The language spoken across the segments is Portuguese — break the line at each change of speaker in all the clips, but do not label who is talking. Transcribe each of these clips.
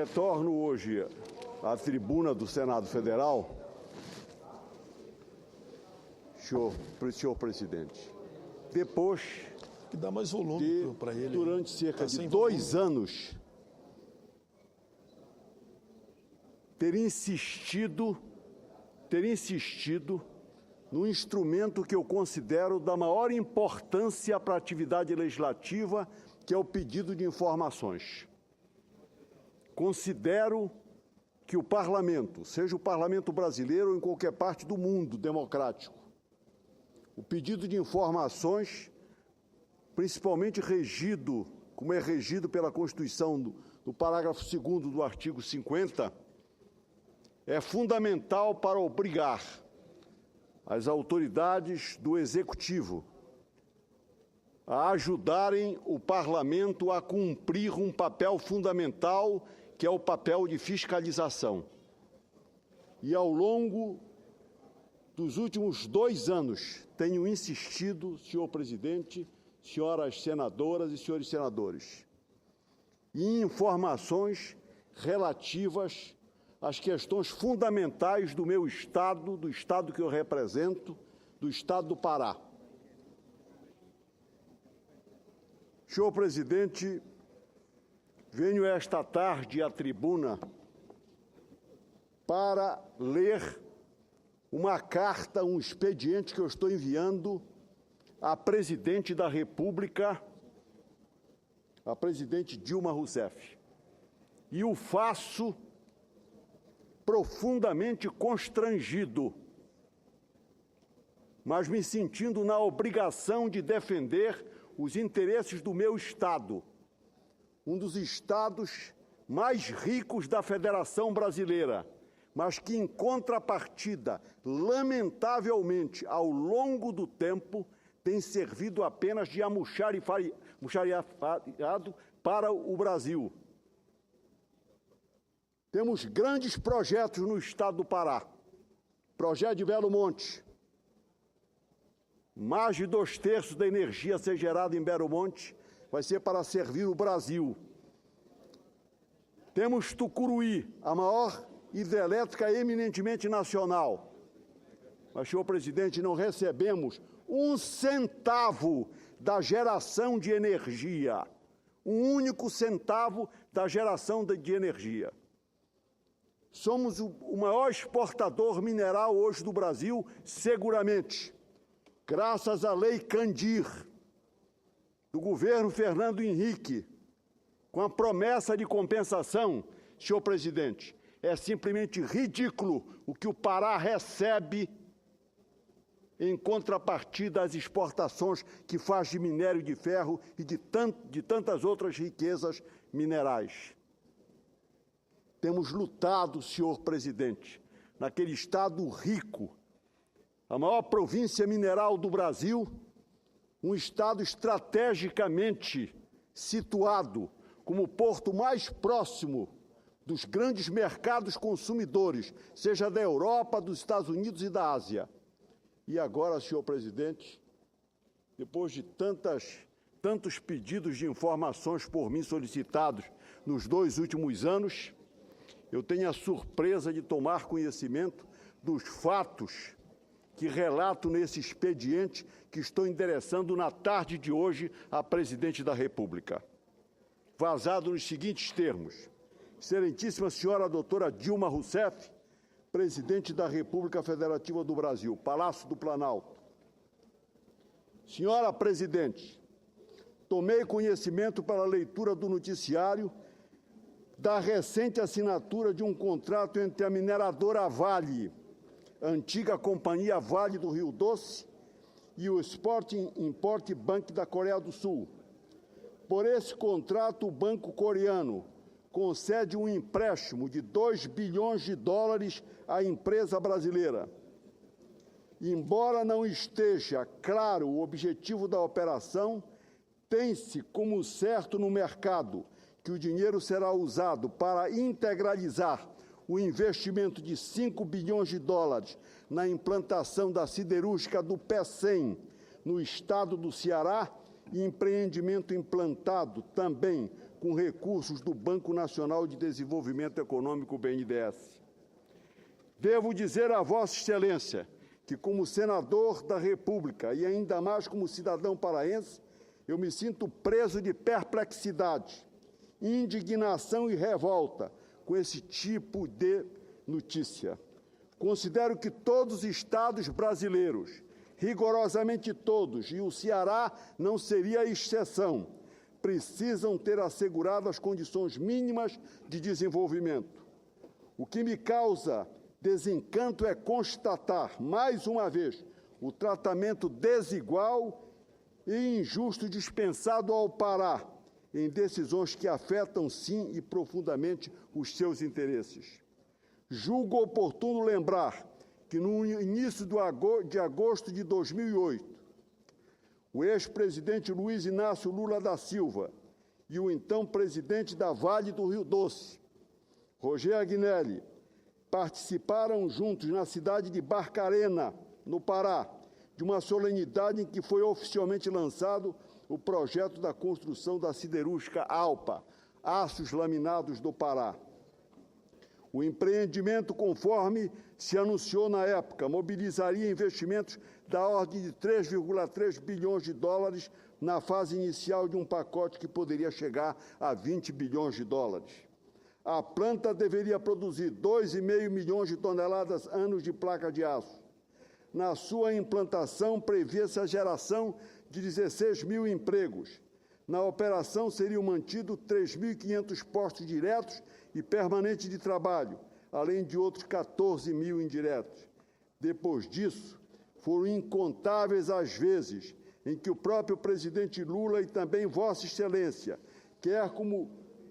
Retorno hoje à tribuna do Senado Federal, senhor presidente, depois
que dá mais volume para ele.
Durante cerca de 2 anos, ter insistido no instrumento que eu considero da maior importância para a atividade legislativa, que é o pedido de informações. Considero que o parlamento, seja o parlamento brasileiro ou em qualquer parte do mundo democrático, o pedido de informações, principalmente regido, como é regido pela Constituição, do parágrafo 2º do artigo 50, é fundamental para obrigar as autoridades do Executivo a ajudarem o parlamento a cumprir um papel fundamental, que é o papel de fiscalização. E ao longo dos últimos 2 anos, tenho insistido, senhor presidente, senhoras senadoras e senhores senadores, em informações relativas às questões fundamentais do meu Estado, do Estado que eu represento, do Estado do Pará. Senhor presidente, venho esta tarde à tribuna para ler uma carta, um expediente que eu estou enviando à presidente da República, a presidente Dilma Rousseff. E o faço profundamente constrangido, mas me sentindo na obrigação de defender os interesses do meu Estado, um dos estados mais ricos da Federação Brasileira, mas que, em contrapartida, lamentavelmente, ao longo do tempo, tem servido apenas de almoxarifado para o Brasil. Temos grandes projetos no estado do Pará. Projeto de Belo Monte. Mais de 2/3 da energia a ser gerada em Belo Monte vai ser para servir o Brasil. Temos Tucuruí, a maior hidrelétrica eminentemente nacional. Mas, senhor presidente, não recebemos 1 centavo da geração de energia. 1 único centavo da geração de energia. Somos o maior exportador mineral hoje do Brasil, seguramente, graças à Lei Candir, do governo Fernando Henrique, com a promessa de compensação. Senhor presidente, é simplesmente ridículo o que o Pará recebe em contrapartida às exportações que faz de minério de ferro e de tantas outras riquezas minerais. Temos lutado, senhor presidente, naquele estado rico, a maior província mineral do Brasil, um estado estrategicamente situado como o porto mais próximo dos grandes mercados consumidores, seja da Europa, dos Estados Unidos e da Ásia. E agora, senhor presidente, depois de tantos pedidos de informações por mim solicitados nos 2 últimos anos, eu tenho a surpresa de tomar conhecimento dos fatos que relato nesse expediente que estou endereçando na tarde de hoje à presidente da República. Vazado nos seguintes termos: Excelentíssima senhora doutora Dilma Rousseff, presidente da República Federativa do Brasil, Palácio do Planalto. Senhora presidente, tomei conhecimento pela leitura do noticiário da recente assinatura de um contrato entre a mineradora Vale, antiga companhia Vale do Rio Doce, e o Export-Import Bank da Coreia do Sul. Por esse contrato, o banco coreano concede um empréstimo de $2 bilhões à empresa brasileira. Embora não esteja claro o objetivo da operação, tem-se como certo no mercado que o dinheiro será usado para integralizar o investimento de $5 bilhões na implantação da siderúrgica do Pecém, no estado do Ceará, e empreendimento implantado também com recursos do Banco Nacional de Desenvolvimento Econômico, BNDES. Devo dizer a Vossa Excelência que, como senador da República e ainda mais como cidadão paraense, eu me sinto preso de perplexidade, indignação e revolta com esse tipo de notícia. Considero que todos os estados brasileiros, rigorosamente todos, e o Ceará não seria exceção, precisam ter asseguradas as condições mínimas de desenvolvimento. O que me causa desencanto é constatar, mais uma vez, o tratamento desigual e injusto dispensado ao Pará em decisões que afetam, sim, e profundamente os seus interesses. Julgo oportuno lembrar que, no início de agosto de 2008, o ex-presidente Luiz Inácio Lula da Silva e o então presidente da Vale do Rio Doce, Roger Agnelli, participaram juntos na cidade de Barcarena, no Pará, de uma solenidade em que foi oficialmente lançado o projeto da construção da siderúrgica Alpa, Aços Laminados do Pará. O empreendimento, conforme se anunciou na época, mobilizaria investimentos da ordem de 3,3 bilhões de dólares na fase inicial de um pacote que poderia chegar a 20 bilhões de dólares. A planta deveria produzir 2,5 milhões de toneladas anos de placa de aço. Na sua implantação, previa-se a geração de 16 mil empregos. Na operação, seriam mantidos 3.500 postos diretos e permanentes de trabalho, além de outros 14 mil indiretos. Depois disso, foram incontáveis as vezes em que o próprio presidente Lula e também Vossa Excelência, quer como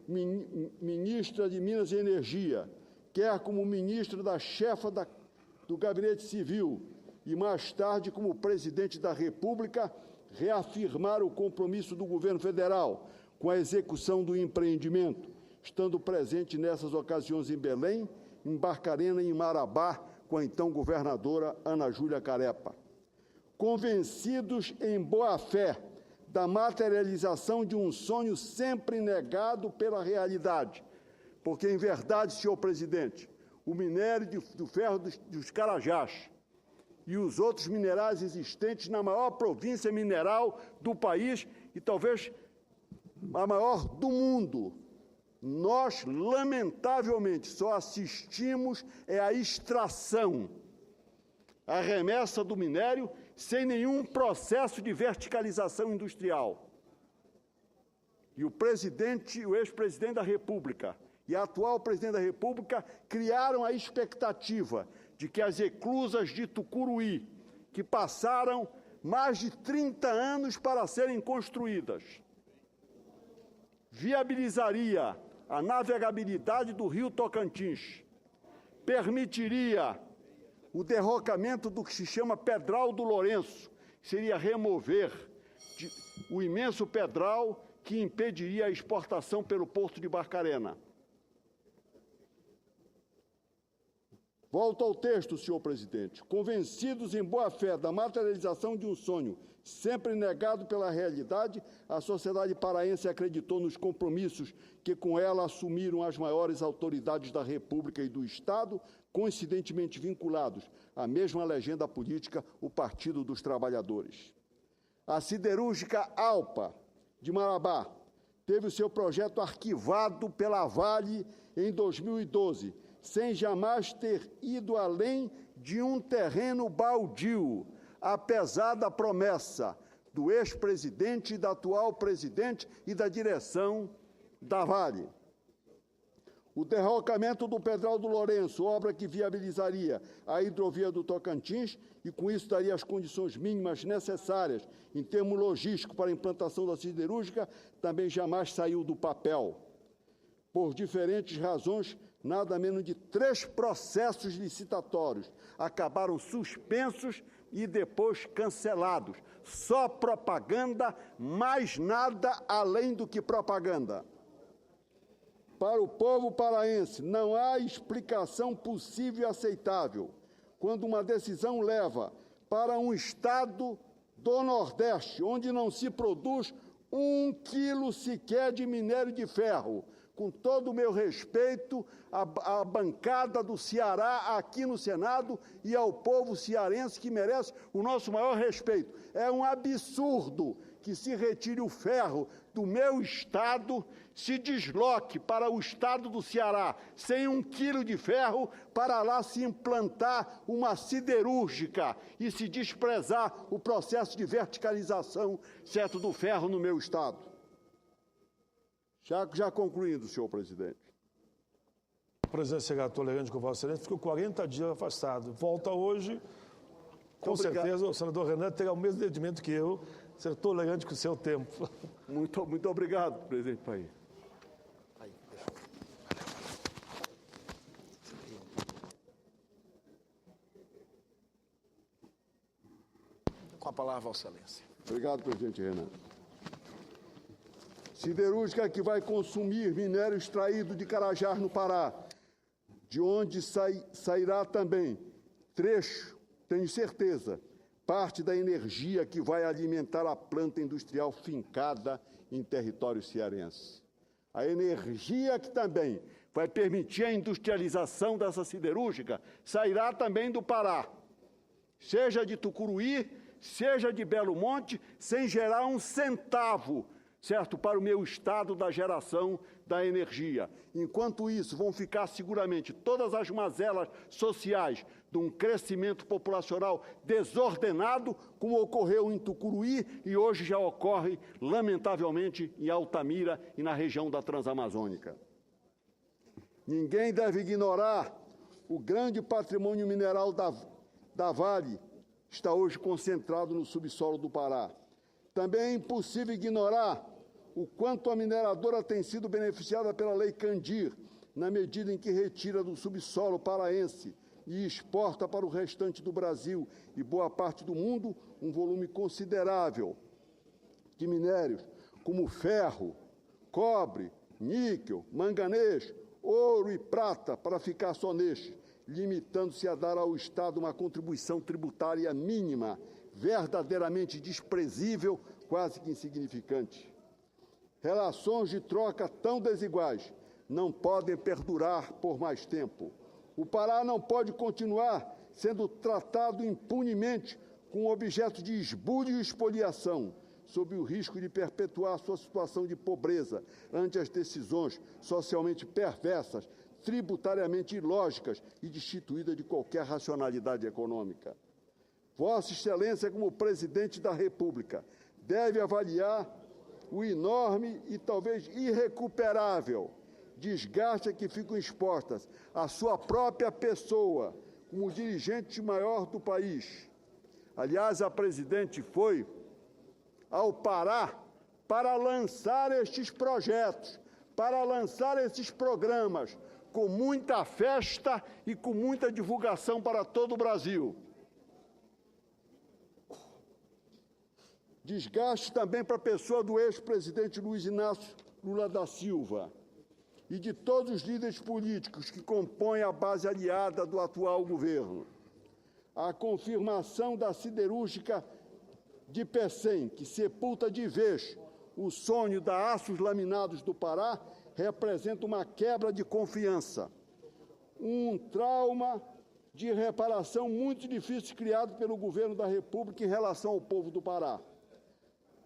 ministra de Minas e Energia, quer como ministra da chefa do Gabinete Civil e mais tarde como presidente da República, reafirmaram o compromisso do governo federal com a execução do empreendimento, estando presente nessas ocasiões em Belém, em Barcarena e em Marabá, com a então governadora Ana Júlia Carepa. Convencidos em boa fé da materialização de um sonho sempre negado pela realidade, porque, em verdade, senhor presidente, o minério do ferro dos Carajás e os outros minerais existentes na maior província mineral do país e talvez a maior do mundo, nós, lamentavelmente, só assistimos à extração, à remessa do minério, sem nenhum processo de verticalização industrial. E o ex-presidente da República e a atual presidente da República criaram a expectativa de que as eclusas de Tucuruí, que passaram mais de 30 anos para serem construídas, viabilizaria a navegabilidade do rio Tocantins, permitiria o derrocamento do que se chama Pedral do Lourenço, que seria remover o imenso pedral que impediria a exportação pelo porto de Barcarena. Volto ao texto, senhor presidente. Convencidos em boa fé da materialização de um sonho sempre negado pela realidade, a sociedade paraense acreditou nos compromissos que com ela assumiram as maiores autoridades da República e do Estado, coincidentemente vinculados à mesma legenda política, o Partido dos Trabalhadores. A siderúrgica Alpa, de Marabá, teve o seu projeto arquivado pela Vale em 2012, sem jamais ter ido além de um terreno baldio, apesar da promessa do ex-presidente, da atual presidente e da direção da Vale. O derrocamento do Pedral do Lourenço, obra que viabilizaria a hidrovia do Tocantins e, com isso, daria as condições mínimas necessárias em termos logísticos para a implantação da siderúrgica, também jamais saiu do papel. Por diferentes razões, nada menos de 3 processos licitatórios acabaram suspensos e depois cancelados. Só propaganda, mais nada além do que propaganda. Para o povo paraense, não há explicação possível e aceitável quando uma decisão leva para um estado do Nordeste, onde não se produz 1 quilo sequer de minério de ferro. Com todo o meu respeito à bancada do Ceará aqui no Senado e ao povo cearense que merece o nosso maior respeito. É um absurdo que se retire o ferro do meu estado, se desloque para o estado do Ceará sem 1 quilo de ferro, para lá se implantar uma siderúrgica e se desprezar o processo de verticalização, certo, do ferro no meu estado. Já concluindo, senhor presidente.
O presidente secretário tolerante com Vossa Excelência ficou 40 dias afastado. Volta hoje, com certeza o senador Renan terá o mesmo entendimento que eu, ser tolerante com o seu tempo.
Muito obrigado, presidente Paim.
Com a palavra, Vossa Excelência.
Obrigado, presidente Renan. Siderúrgica que vai consumir minério extraído de Carajás, no Pará, de onde sairá também trecho, tenho certeza, parte da energia que vai alimentar a planta industrial fincada em território cearense. A energia que também vai permitir a industrialização dessa siderúrgica sairá também do Pará, seja de Tucuruí, seja de Belo Monte, sem gerar um centavo, certo, para o meu estado da geração da energia. Enquanto isso, vão ficar seguramente todas as mazelas sociais de um crescimento populacional desordenado, como ocorreu em Tucuruí e hoje já ocorre, lamentavelmente, em Altamira e na região da Transamazônica. Ninguém deve ignorar o grande patrimônio mineral da Vale, que está hoje concentrado no subsolo do Pará. Também é impossível ignorar o quanto a mineradora tem sido beneficiada pela Lei Candir, na medida em que retira do subsolo paraense e exporta para o restante do Brasil e boa parte do mundo um volume considerável de minérios, como ferro, cobre, níquel, manganês, ouro e prata, para ficar só neste, limitando-se a dar ao Estado uma contribuição tributária mínima, verdadeiramente desprezível, quase que insignificante. Relações de troca tão desiguais não podem perdurar por mais tempo. O Pará não pode continuar sendo tratado impunemente com objeto de esbulho e expoliação, sob o risco de perpetuar sua situação de pobreza ante as decisões socialmente perversas, tributariamente ilógicas e destituídas de qualquer racionalidade econômica. Vossa Excelência, como presidente da República, deve avaliar o enorme e talvez irrecuperável desgaste a que ficam expostas a sua própria pessoa como dirigente maior do país. Aliás, a presidente foi ao Pará para lançar estes projetos, para lançar esses programas, com muita festa e com muita divulgação para todo o Brasil. Desgaste também para a pessoa do ex-presidente Luiz Inácio Lula da Silva e de todos os líderes políticos que compõem a base aliada do atual governo. A confirmação da siderúrgica de Pecém, que sepulta de vez o sonho da Aços Laminados do Pará, representa uma quebra de confiança, um trauma de reparação muito difícil criado pelo governo da República em relação ao povo do Pará.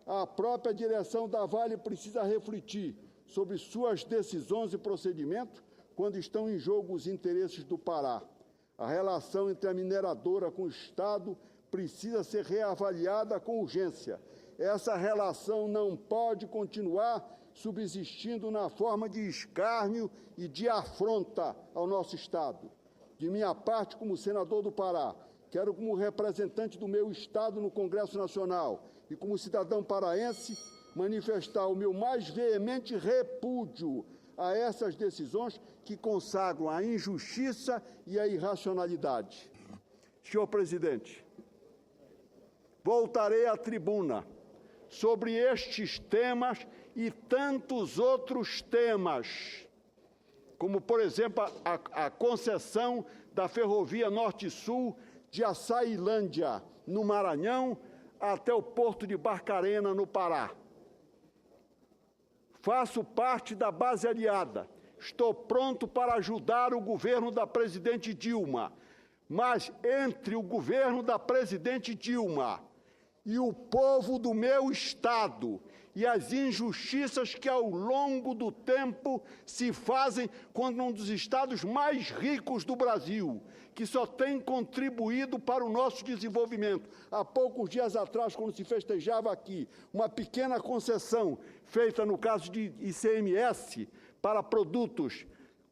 A própria direção da Vale precisa refletir sobre suas decisões e procedimentos quando estão em jogo os interesses do Pará. A relação entre a mineradora com o Estado precisa ser reavaliada com urgência. Essa relação não pode continuar subsistindo na forma de escárnio e de afronta ao nosso Estado. De minha parte, como senador do Pará, quero, como representante do meu Estado no Congresso Nacional e como cidadão paraense, manifestar o meu mais veemente repúdio a essas decisões que consagram a injustiça e a irracionalidade. Senhor presidente, voltarei à tribuna sobre estes temas e tantos outros temas, como, por exemplo, a concessão da ferrovia Norte-Sul de Açailândia, no Maranhão, até o porto de Barcarena, no Pará. Faço parte da base aliada. Estou pronto para ajudar o governo da presidente Dilma. Mas entre o governo da presidente Dilma e o povo do meu Estado e as injustiças que ao longo do tempo se fazem contra um dos estados mais ricos do Brasil, que só tem contribuído para o nosso desenvolvimento. Há poucos dias atrás, quando se festejava aqui uma pequena concessão feita no caso de ICMS para produtos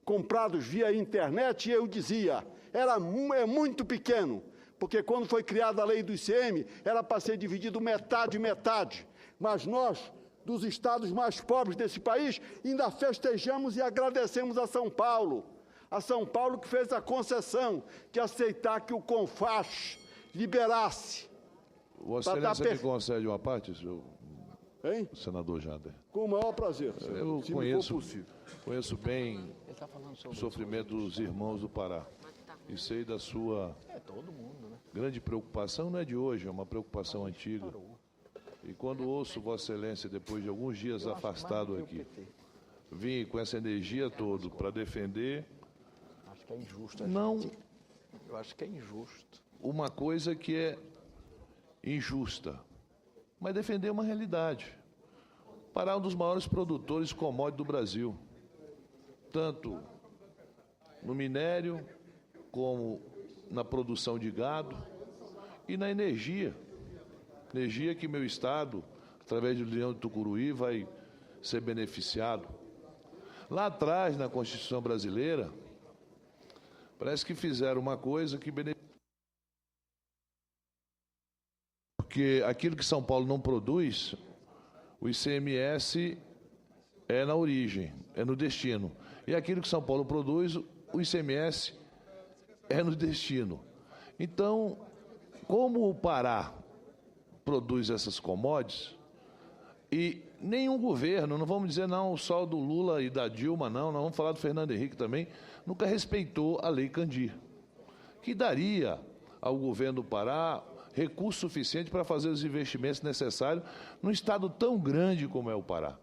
comprados via internet, eu dizia, é muito pequeno, porque quando foi criada a lei do ICM, era para ser dividido metade, metade. Mas nós, dos estados mais pobres desse país, ainda festejamos e agradecemos a São Paulo. A São Paulo que fez a concessão de aceitar que o CONFAS liberasse.
Vossa Excelência me concede uma parte, senhor senador Jader?
Com o maior prazer, senhor,
eu
se
conheço bem o sofrimento dos irmãos do Pará. E sei da sua grande preocupação, não é de hoje, é uma preocupação antiga. E quando ouço Vossa Excelência, depois de alguns dias afastado aqui, vim com essa energia toda para defender...
Acho que é injusto. Eu acho que é injusto.
Uma coisa que é injusta, mas defender uma realidade. Pará é um dos maiores produtores de commodities do Brasil, tanto no minério, como na produção de gado e na energia. Energia que meu Estado, através do Leão de Tucuruí, vai ser beneficiado. Lá atrás, na Constituição brasileira, parece que fizeram uma coisa que beneficia. Porque aquilo que São Paulo não produz, o ICMS é na origem, é no destino. E aquilo que São Paulo produz, o ICMS é no destino. Então, como o Pará produz essas commodities, e nenhum governo, não vamos dizer não só do Lula e da Dilma, não, nós vamos falar do Fernando Henrique também, nunca respeitou a Lei Candir, que daria ao governo do Pará recurso suficiente para fazer os investimentos necessários num estado tão grande como é o Pará.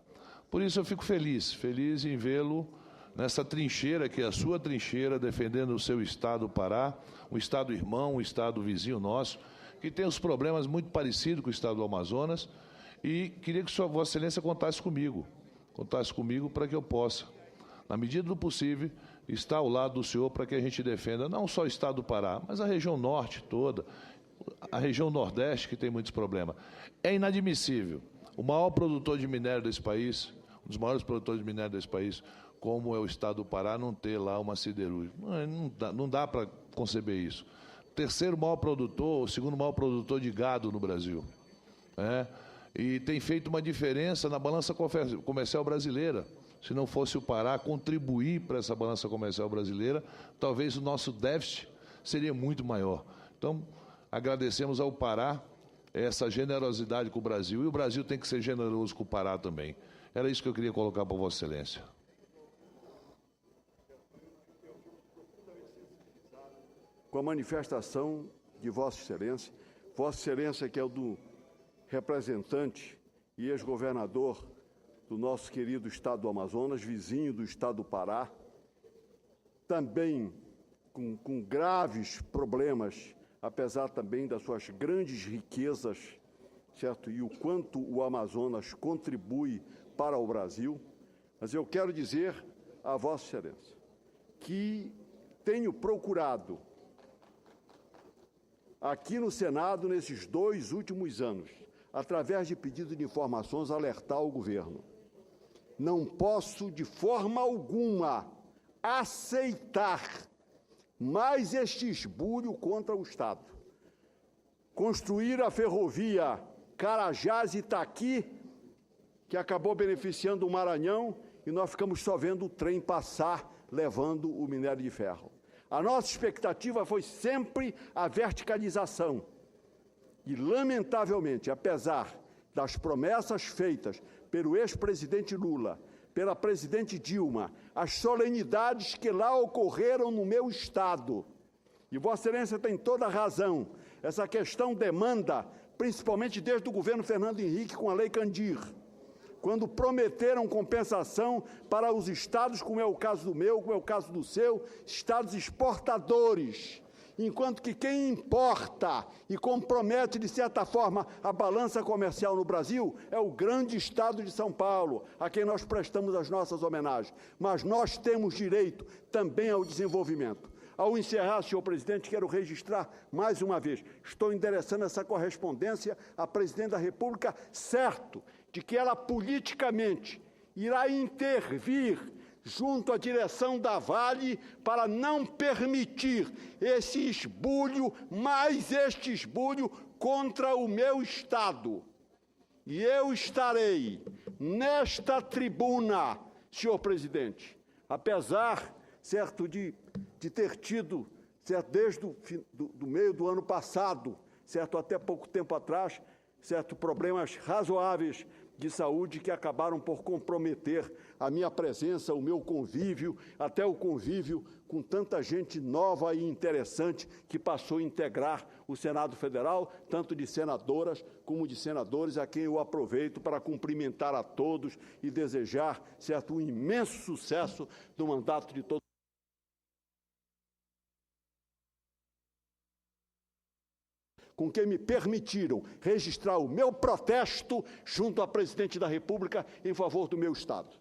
Por isso eu fico feliz em vê-lo nessa trincheira, que é a sua trincheira, defendendo o seu estado, o Pará, um estado irmão, um estado vizinho nosso, que tem os problemas muito parecidos com o estado do Amazonas, e queria que Vossa Excelência contasse comigo para que eu possa, na medida do possível, estar ao lado do senhor para que a gente defenda não só o estado do Pará, mas a região norte toda, a região nordeste, que tem muitos problemas. É inadmissível o maior produtor de minério desse país, um dos maiores produtores de minério desse país, como é o estado do Pará, não ter lá uma siderúrgica. Não dá para conceber isso. Terceiro maior produtor, o segundo maior produtor de gado no Brasil. E tem feito uma diferença na balança comercial brasileira. Se não fosse o Pará contribuir para essa balança comercial brasileira, talvez o nosso déficit seria muito maior. Então, agradecemos ao Pará essa generosidade com o Brasil, e o Brasil tem que ser generoso com o Pará também. Era isso que eu queria colocar para Vossa Excelência.
Com a manifestação de Vossa Excelência que é o do representante e ex-governador do nosso querido estado do Amazonas, vizinho do estado do Pará, também com graves problemas, apesar também das suas grandes riquezas, certo? E o quanto o Amazonas contribui para o Brasil. Mas eu quero dizer a Vossa Excelência que tenho procurado aqui no Senado, nesses 2 últimos anos, através de pedido de informações, alertar o governo. Não posso, de forma alguma, aceitar mais este esbulho contra o Estado. Construir a ferrovia Carajás-Itaqui, que acabou beneficiando o Maranhão, e nós ficamos só vendo o trem passar, levando o minério de ferro. A nossa expectativa foi sempre a verticalização. E, lamentavelmente, apesar das promessas feitas pelo ex-presidente Lula, pela presidente Dilma, as solenidades que lá ocorreram no meu estado, e Vossa Excelência tem toda a razão, essa questão demanda, principalmente desde o governo Fernando Henrique com a Lei Candir, quando prometeram compensação para os estados, como é o caso do meu, como é o caso do seu, estados exportadores, enquanto que quem importa e compromete, de certa forma, a balança comercial no Brasil é o grande estado de São Paulo, a quem nós prestamos as nossas homenagens. Mas nós temos direito também ao desenvolvimento. Ao encerrar, senhor presidente, quero registrar mais uma vez, estou endereçando essa correspondência à presidente da República, certo de que ela politicamente irá intervir junto à direção da Vale para não permitir esse esbulho, mais este esbulho contra o meu Estado. E eu estarei nesta tribuna, senhor presidente, apesar, certo, de ter tido, certo, desde do meio do ano passado, certo, até pouco tempo atrás, certo, problemas razoáveis de saúde que acabaram por comprometer a minha presença, o meu convívio, até o convívio com tanta gente nova e interessante que passou a integrar o Senado Federal, tanto de senadoras como de senadores, a quem eu aproveito para cumprimentar a todos e desejar, certo, um imenso sucesso do mandato de todos. Com que me permitiram registrar o meu protesto junto à presidente da República em favor do meu Estado.